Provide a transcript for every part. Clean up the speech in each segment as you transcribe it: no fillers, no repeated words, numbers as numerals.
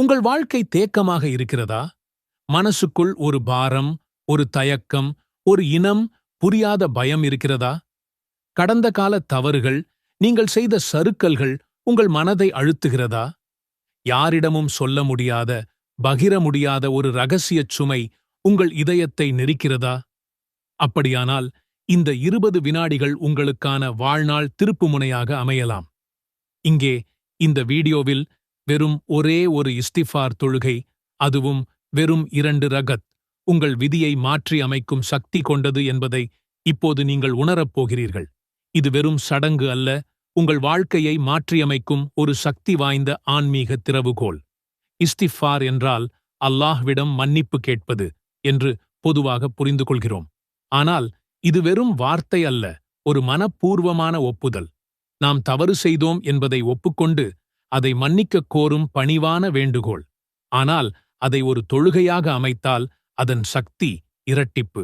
உங்கள் வாழ்க்கை தேக்கமாக இருக்கிறதா? மனசுக்குள் ஒரு பாரம், ஒரு தயக்கம், ஒரு இனம் புரியாத பயம் இருக்கிறதா? கடந்த கால தவறுகள், நீங்கள் செய்த சறுக்கல்கள் உங்கள் மனதை அழுத்துகிறதா? யாரிடமும் சொல்ல முடியாத, பகிர முடியாத ஒரு இரகசியச் சுமை உங்கள் இதயத்தை நெரிக்கிறதா? அப்படியானால் இந்த 20 வினாடிகள் உங்களுக்கான வாழ்நாள் திருப்புமுனையாக அமையலாம். இங்கே இந்த வீடியோவில் வெறும் ஒரே ஒரு இஸ்திஃபார் தொழுகை, அதுவும் வெறும் 2 ரகத், உங்கள் விதியை மாற்றி அமைக்கும் சக்தி கொண்டது என்பதை இப்போது நீங்கள் உணரப் போகிறீர்கள். இது வெறும் சடங்கு அல்ல, உங்கள் வாழ்க்கையை மாற்றியமைக்கும் ஒரு சக்தி வாய்ந்த ஆன்மீக திறவுகோல். இஸ்திஃபார் என்றால் அல்லாஹ்விடம் மன்னிப்பு கேட்பது என்று பொதுவாக புரிந்து கொள்கிறோம். ஆனால் இது வெறும் வார்த்தை அல்ல, ஒரு மனப்பூர்வமான ஒப்புதல். நாம் தவறு செய்தோம் என்பதை ஒப்புக்கொண்டு அதை மன்னிக்கக் கோரும் பணிவான வேண்டுகோள். ஆனால் அதை ஒரு தொழுகையாக அமைத்தால் அதன் சக்தி இரட்டிப்பு.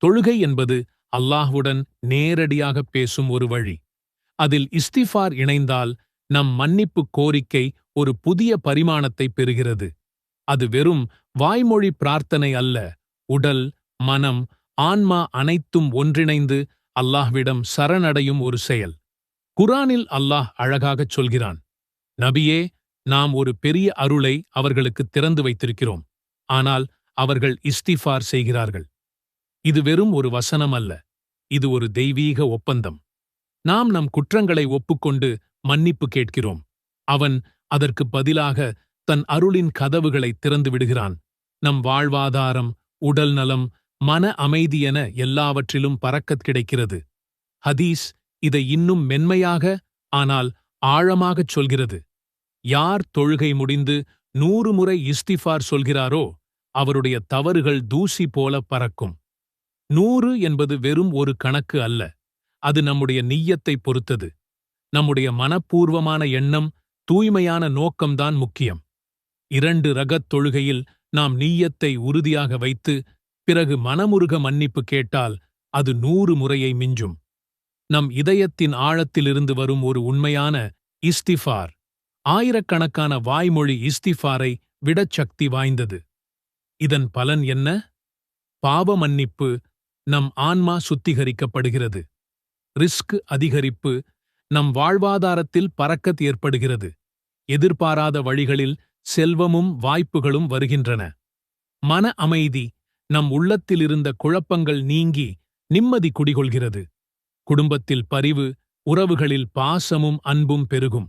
தொழுகை என்பது அல்லாஹ்வுடன் நேரடியாக பேசும் ஒரு வழி. அதில் இஸ்திஃபார் இணைந்தால் நம் மன்னிப்பு கோரிக்கை ஒரு புதிய பரிமாணத்தை பெறுகிறது. அது வெறும் வாய்மொழி பிரார்த்தனை அல்ல, உடல், மனம், ஆன்மா அனைத்தும் ஒன்றிணைந்து அல்லாஹ்விடம் சரணடையும் ஒரு செயல். குர்ஆனில் அல்லாஹ் அழகாகச் சொல்கிறான், நபியே, நாம் ஒரு பெரிய அருளை அவர்களுக்கு திறந்து வைத்திருக்கிறோம், ஆனால் அவர்கள் இஸ்திஃபார் செய்கிறார்கள். இது வெறும் ஒரு வசனம் அல்ல, இது ஒரு தெய்வீக ஒப்பந்தம். நாம் நம் குற்றங்களை ஒப்புக்கொண்டு மன்னிப்பு கேட்கிறோம். அவன் அதற்கு பதிலாக தன் அருளின் கதவுகளை திறந்து விடுகிறான். நம் வாழ்வாதாரம், உடல் நலம், மன அமைதியென எல்லாவற்றிலும் பரக்கத் கிடைக்கிறது. ஹதீஸ் இதை இன்னும் மென்மையாக, ஆனால் ஆழமாகச் சொல்கிறது. யார் தொழுகை முடிந்து 100 முறை இஸ்திஃபார் சொல்கிறாரோ அவருடைய தவறுகள் தூசி போல பறக்கும். 100 என்பது வெறும் ஒரு கணக்கு அல்ல, அது நம்முடைய நிய்யத்தை பொறுத்தது. நம்முடைய மனப்பூர்வமான எண்ணம், தூய்மையான நோக்கம்தான் முக்கியம். 2 ரகத் தொழுகையில் நாம் நிய்யத்தை உறுதியாக வைத்து பிறகு மனமுருக மன்னிப்பு கேட்டால் அது 100 முறையை மிஞ்சும். நம் இதயத்தின் ஆழத்திலிருந்து வரும் ஒரு உண்மையான இஸ்திஃபார் ஆயிரக்கணக்கான வாய்மொழி இஸ்திஃபாரை விடச் சக்தி வாய்ந்தது. இதன் பலன் என்ன? பாவ மன்னிப்பு, நம் ஆன்மா சுத்திகரிக்கப்படுகிறது. ரிஸ்க் அதிகரிப்பு, நம் வாழ்வாதாரத்தில் பரக்கத் ஏற்படுகிறது. எதிர்பாராத வழிகளில் செல்வமும் வாய்ப்புகளும் வருகின்றன. மன அமைதி, நம் உள்ளத்திலிருந்த குழப்பங்கள் நீங்கி நிம்மதி குடிகொள்கிறது. குடும்பத்தில் பரிவு, உறவுகளில் பாசமும் அன்பும் பெருகும்.